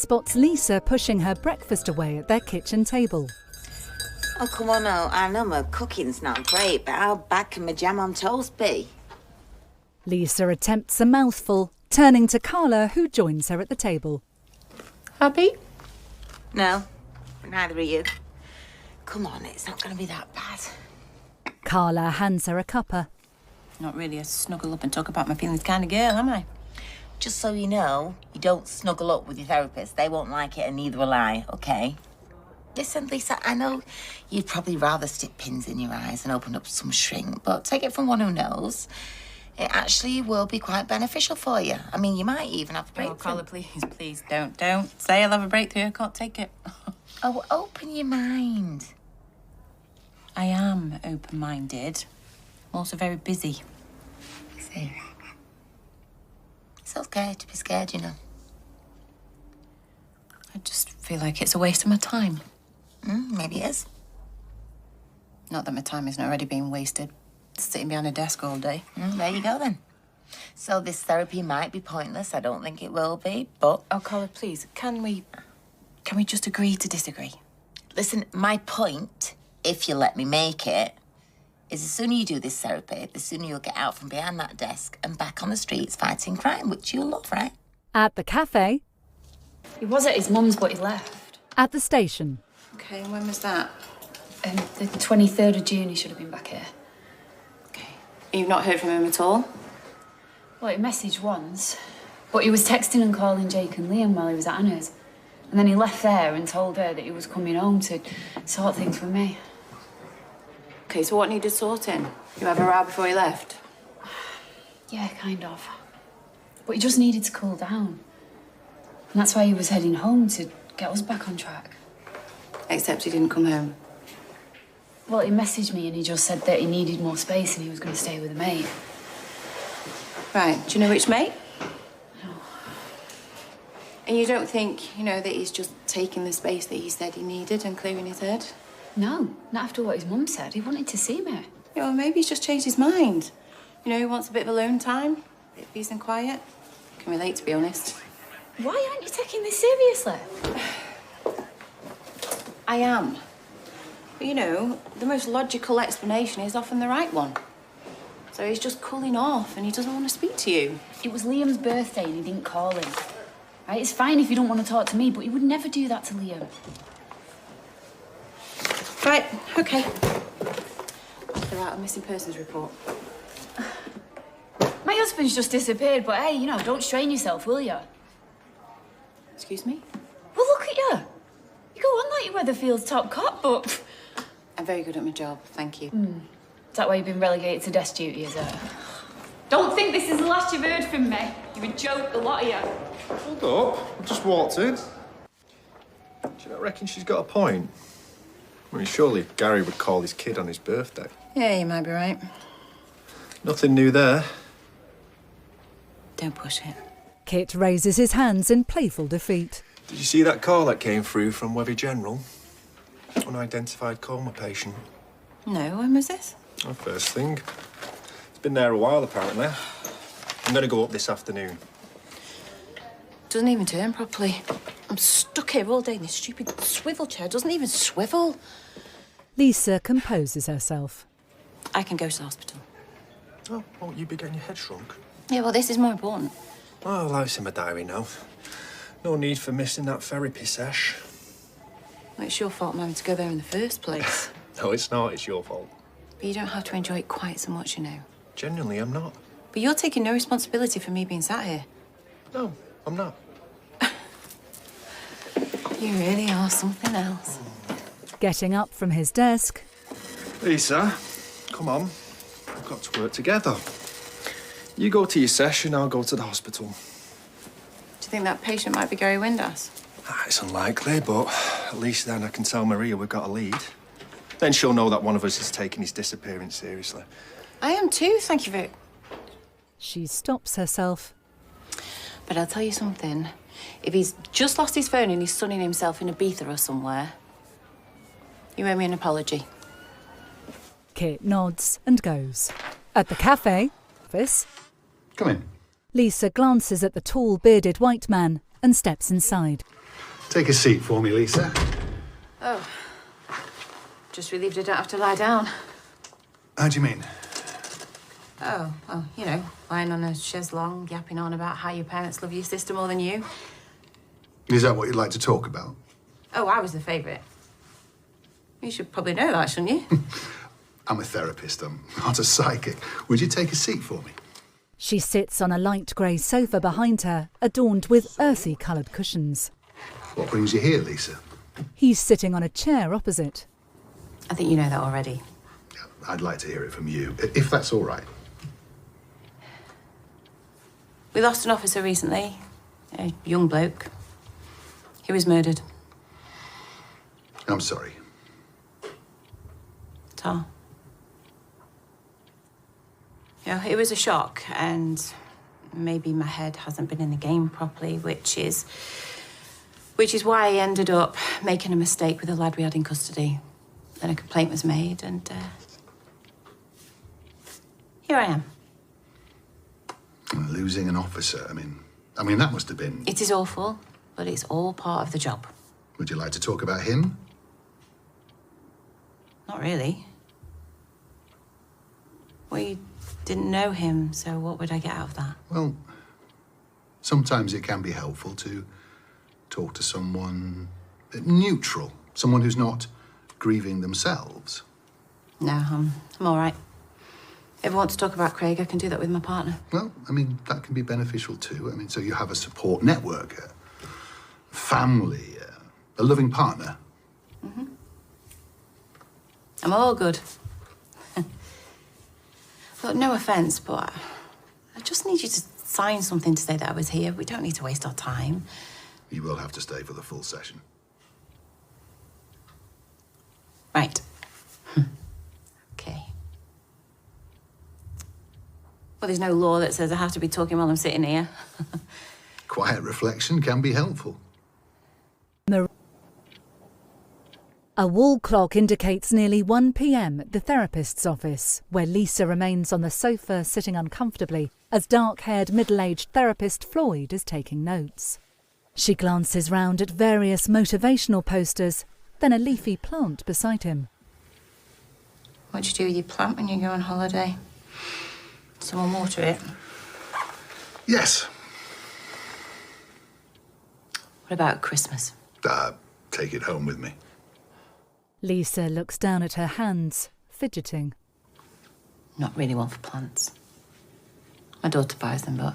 spots Lisa pushing her breakfast away at their kitchen table. Oh, come on now. I know my cooking's not great, but how bad can my jam on toast be? Lisa attempts a mouthful, turning to Carla, who joins her at the table. Happy? No, neither are you. Come on, it's not going to be that bad. Carla hands her a cuppa. Not really a snuggle up and talk about my feelings kind of girl, am I? Just so you know, you don't snuggle up with your therapist. They won't like it, and neither will I, okay? Listen, Lisa, I know you'd probably rather stick pins in your eyes and open up some shrink, but take it from one who knows. It actually will be quite beneficial for you. I mean, you might even have a breakthrough. Oh, Carla, please, don't say I'll have a breakthrough. I can't take it. Oh, open your mind. I am open-minded. I'm also very busy. See, it's okay to be scared, you know. I just feel like it's a waste of my time. Maybe it is. Not that my time isn't already being wasted sitting behind a desk all day. There you go, then. So this therapy might be pointless. I don't think it will be, but... Oh, Carla, please, can we just agree to disagree? Listen, my point, if you let me make it, is the sooner you do this therapy, the sooner you'll get out from behind that desk and back on the streets fighting crime, which you'll love, right? At the cafe. He was at his mum's, but he left. At the station. Okay, when was that? The 23rd of June, he should have been back here. Okay. You've not heard from him at all? Well, he messaged once, but he was texting and calling Jake and Liam while he was at Anna's. And then he left there and told her that he was coming home to sort things with me. Okay, so what needed sorting? You have a row before he left? Yeah, kind of. But he just needed to cool down. And that's why he was heading home, to get us back on track. Except he didn't come home. Well, he messaged me and he just said that he needed more space and he was going to stay with a mate. Right, do you know which mate? No. And you don't think, that he's just taking the space that he said he needed and clearing his head? No, not after what his mum said. He wanted to see me. Yeah, well, maybe he's just changed his mind. He wants a bit of alone time, a bit of peace and quiet. Can relate, to be honest. Why aren't you taking this seriously? I am. But the most logical explanation is often the right one. So he's just cooling off and he doesn't want to speak to you. It was Liam's birthday and he didn't call him. Right, it's fine if you don't want to talk to me, but he would never do that to Liam. Right, okay. They're out a missing persons report. My husband's just disappeared, but hey, don't strain yourself, will you? Excuse me? Well, look at you. You go on like you're Weatherfield's top cop, but... I'm very good at my job, thank you. Is that why you've been relegated to desk duty, is it? Don't think this is the last you've heard from me. You're a joke, a lot of you. Hold up. I just walked in. Do you not reckon she's got a point? I mean, surely Gary would call his kid on his birthday. Yeah, you might be right. Nothing new there. Don't push it. Kit raises his hands in playful defeat. Did you see that call that came through from Webby General? Unidentified coma patient. No, when was this? Oh, first thing. It's been there a while, apparently. I'm going to go up this afternoon. Doesn't even turn properly. I'm stuck here all day in this stupid swivel chair. Doesn't even swivel. Lisa composes herself. I can go to the hospital. Oh, won't you be getting your head shrunk? Yeah, well, this is more important. Oh, well, it's in my diary now. No need for missing that therapy sesh. Well, it's your fault I'm having to go there in the first place. No, it's not. It's your fault. But you don't have to enjoy it quite so much, Genuinely, I'm not. But you're taking no responsibility for me being sat here. No, I'm not. You really are something else. Getting up from his desk. Lisa, come on. We've got to work together. You go to your session, I'll go to the hospital. Do you think that patient might be Gary Windass? It's unlikely, but at least then I can tell Maria we've got a lead. Then she'll know that one of us is taking his disappearance seriously. I am too, thank you very... She stops herself. But I'll tell you something. If he's just lost his phone and he's sunning himself in Ibiza or somewhere, you owe me an apology. Kit nods and goes. At the cafe office, Come in. Lisa glances at the tall, bearded white man and steps inside. Take a seat for me, Lisa. Oh. Just relieved I don't have to lie down. How do you mean? Oh, well, you know, lying on a chaise longue, yapping on about how your parents love your sister more than you. Is that what you'd like to talk about? Oh, I was the favourite. You should probably know that, shouldn't you? I'm a therapist, I'm not a psychic. Would you take a seat for me? She sits on a light grey sofa behind her, adorned with earthy coloured cushions. What brings you here, Lisa? He's sitting on a chair opposite. I think you know that already. Yeah, I'd like to hear it from you, if that's all right. We lost an officer recently, a young bloke. He was murdered. I'm sorry. Tar. Yeah, it was a shock, and maybe my head hasn't been in the game properly, which is why I ended up making a mistake with the lad we had in custody. Then a complaint was made, and here I am. And losing an officer, I mean, that must have been... It is awful, but it's all part of the job. Would you like to talk about him? Not really. We didn't know him, so what would I get out of that? Well, sometimes it can be helpful to talk to someone neutral, someone who's not grieving themselves. No, I'm all right. If I want to talk about Craig, I can do that with my partner. Well, that can be beneficial too. So you have a support network, a family, a loving partner. Mm-hmm. I'm all good. Look, no offence, but I just need you to sign something to say that I was here. We don't need to waste our time. You will have to stay for the full session. Right. Okay. Well, there's no law that says I have to be talking while I'm sitting here. Quiet reflection can be helpful. A wall clock indicates nearly 1 p.m. at the therapist's office, where Lisa remains on the sofa sitting uncomfortably as dark-haired middle-aged therapist Floyd is taking notes. She glances round at various motivational posters, then a leafy plant beside him. What do you do with your plant when you go on holiday? Someone water it? Yes. What about Christmas? Take it home with me. Lisa looks down at her hands, fidgeting. Not really one for plants. My daughter buys them, but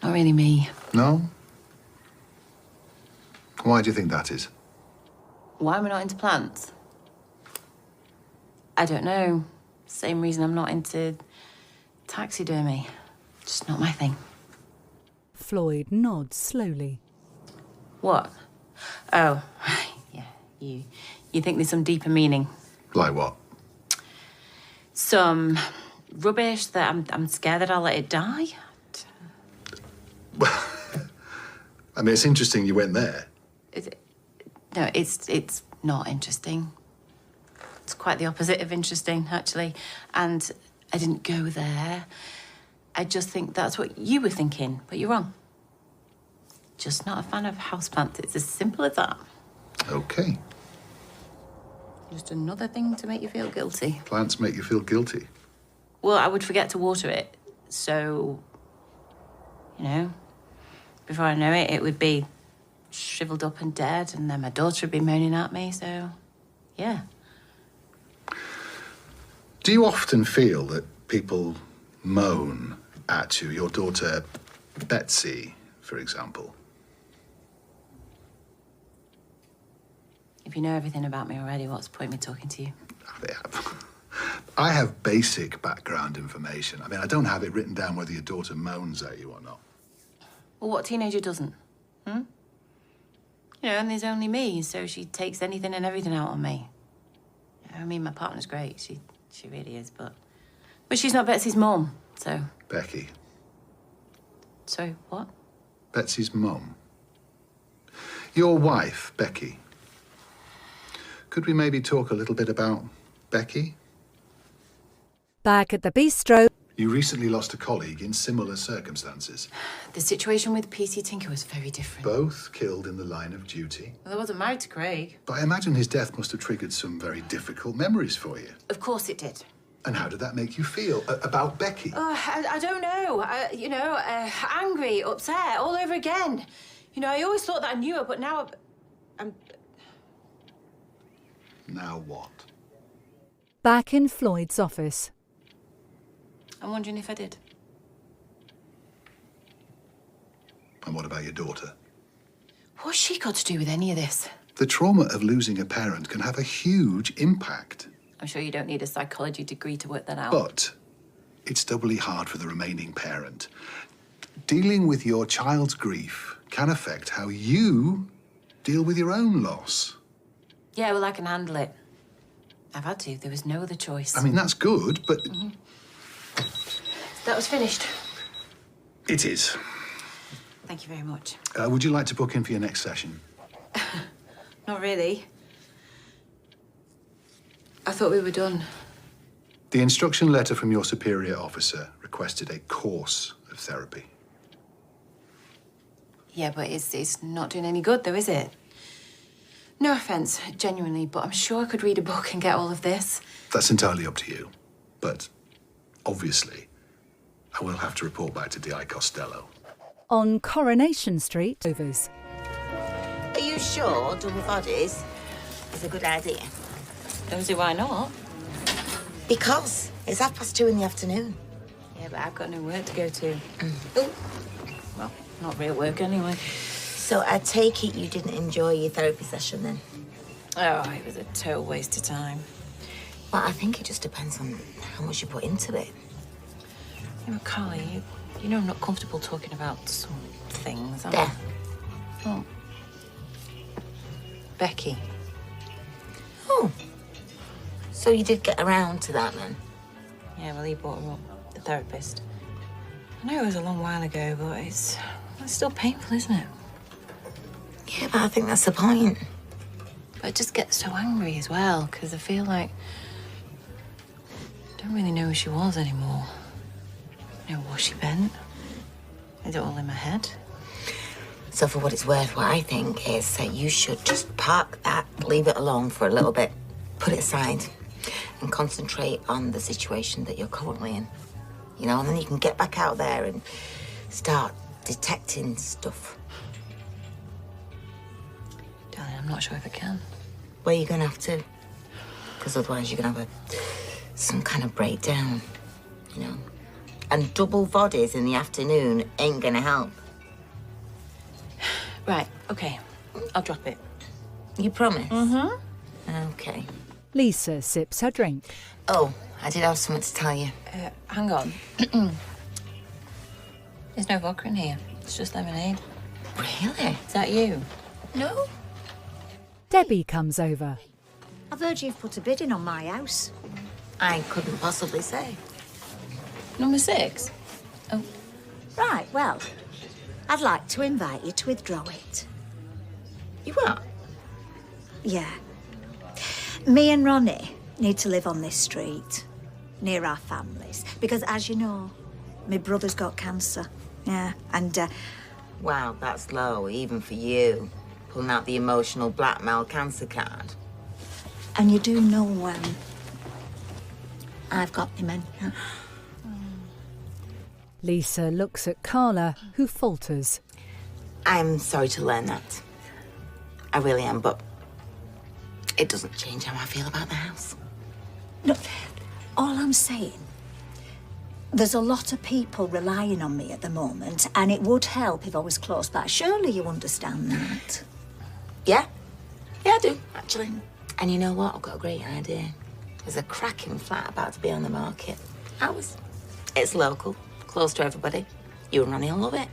not really me. No? Why do you think that is? Why am I not into plants? I don't know. Same reason I'm not into taxidermy. Just not my thing. Floyd nods slowly. What? Oh, yeah, you think there's some deeper meaning. Like what? Some rubbish that I'm scared that I'll let it die. Well, it's interesting you went there. No, it's not interesting. It's quite the opposite of interesting, actually. And I didn't go there. I just think that's what you were thinking, but you're wrong. Just not a fan of houseplants. It's as simple as that. Okay. Just another thing to make you feel guilty. Plants make you feel guilty. Well, I would forget to water it. So, before I know it, it would be shriveled up and dead, and then my daughter would be moaning at me, so, yeah. Do you often feel that people moan at you? Your daughter, Betsy, for example. If you know everything about me already, what's the point in me talking to you? I have basic background information. I don't have it written down whether your daughter moans at you or not. Well, what teenager doesn't? And there's only me, so she takes anything and everything out on me. My partner's great. She really is, but she's not Betsy's mum, so... Becky. Sorry, what? Betsy's mum. Your wife, Becky. Could we maybe talk a little bit about Becky? Back at the bistro. You recently lost a colleague in similar circumstances. The situation with PC Tinker was very different. Both killed in the line of duty. Well, I wasn't married to Craig. But I imagine his death must have triggered some very difficult memories for you. Of course it did. And how did that make you feel about Becky? I don't know. Angry, upset, all over again. You know, I always thought that I knew her, but now I'm... Now what? Back in Floyd's office. I'm wondering if I did. And what about your daughter? What's she got to do with any of this? The trauma of losing a parent can have a huge impact. I'm sure you don't need a psychology degree to work that out. But it's doubly hard for the remaining parent. Dealing with your child's grief can affect how you deal with your own loss. Yeah, well, I can handle it. I've had to. There was no other choice. I mean, that's good, but... That was finished. It is. Thank you very much. Would you like to book in for your next session? Not really. I thought we were done. The instruction letter from your superior officer requested a course of therapy. Yeah, but it's not doing any good, though, is it? No offence, genuinely, but I'm sure I could read a book and get all of this. That's entirely up to you. But, obviously, I will have to report back to D.I. Costello. On Coronation Street, Overs. Are you sure double bodies is a good idea? Don't see why not. Because it's 2:30 in the afternoon. Yeah, but I've got no work to go to. Oh, Well, not real work anyway. so I take it you didn't enjoy your therapy session then? Oh, it was a total waste of time. Well, I think it just depends on how much you put into it. You know, Carly, you know I'm not comfortable talking about some things. am I? There. Oh. Becky. Oh. So you did get around to that then? Yeah, well, he brought her up, the therapist. I know it was a long while ago, but it's still painful, isn't it? Yeah, but I think that's the point. But I just get so angry as well, because I feel like I don't really know who she was anymore. You know, was she bent? Is it all in my head? So for what it's worth, what I think is that you should just park that, leave it alone for a little bit, put it aside, and concentrate on the situation that you're currently in. You know, and then you can get back out there and start detecting stuff. Darling, I'm not sure if I can. Well, you're gonna have to, because otherwise you're gonna have some kind of breakdown, you know. And double bodies in the afternoon ain't gonna help. Right, okay. I'll drop it. You promise? Mm-hmm. Okay. Lisa sips her drink. Oh, I did have something to tell you. Hang on. There's no vodka in here. It's just lemonade. Really? Is that you? No. Debbie comes over. I've heard you've put a bid in on my house. I couldn't possibly say. Number 6? Oh, Right, well, I'd like to invite you to withdraw it. You are? Yeah. Me and Ronnie need to live on this street, near our families, because as you know, my brother's got cancer. Yeah, and Wow, that's low, even for you. Pulling out the emotional blackmail cancer card. you do know I've got dementia. Lisa looks at Carla, who falters. I'm sorry to learn that. I really am, but it doesn't change how I feel about the house. No, all I'm saying, there's a lot of people relying on me at the moment, and it would help if I was close by. Surely you understand that. Yeah? Yeah, I do, actually. And you know what? I've got a great idea. There's a cracking flat about to be on the market. Ours. It's local, close to everybody. You and Ronnie will love it.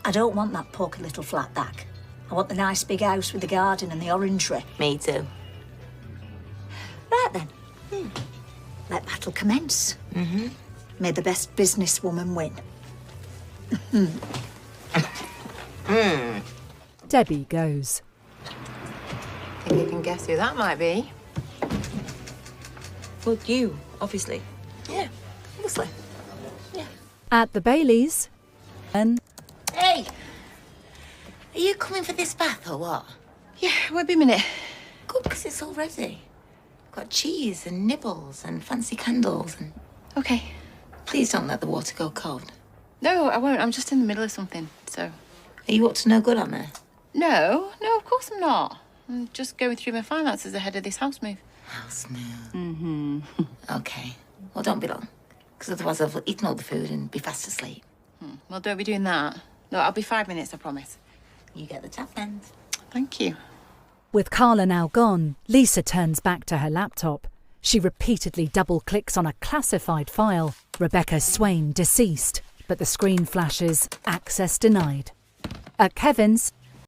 I don't want that poky little flat back. I want the nice big house with the garden and the orangery. Me too. Right then. Let battle commence. Mm-hmm. May the best businesswoman win. Debbie goes. think you can guess who that might be. Well, you, obviously. Yeah, obviously. At the Baileys, and Hey! Are you coming for this bath or what? Yeah, won't be a minute. Good, because it's all ready. Got cheese and nibbles and fancy candles and... Okay. Please don't let the water go cold. No, I won't. I'm just in the middle of something, so... Are you up to no good on there? No, of course I'm not. I'm just going through my finances ahead of this house move. House move. Mm-hmm. Okay. Well, don't be long, because otherwise I've eaten all the food and be fast asleep. Well, don't be doing that. No, I'll be 5 minutes, I promise. You get the top end. Thank you. with Carla now gone, Lisa turns back to her laptop. She repeatedly double-clicks on a classified file. Rebecca Swain deceased, but the screen flashes access denied. At Kevin's,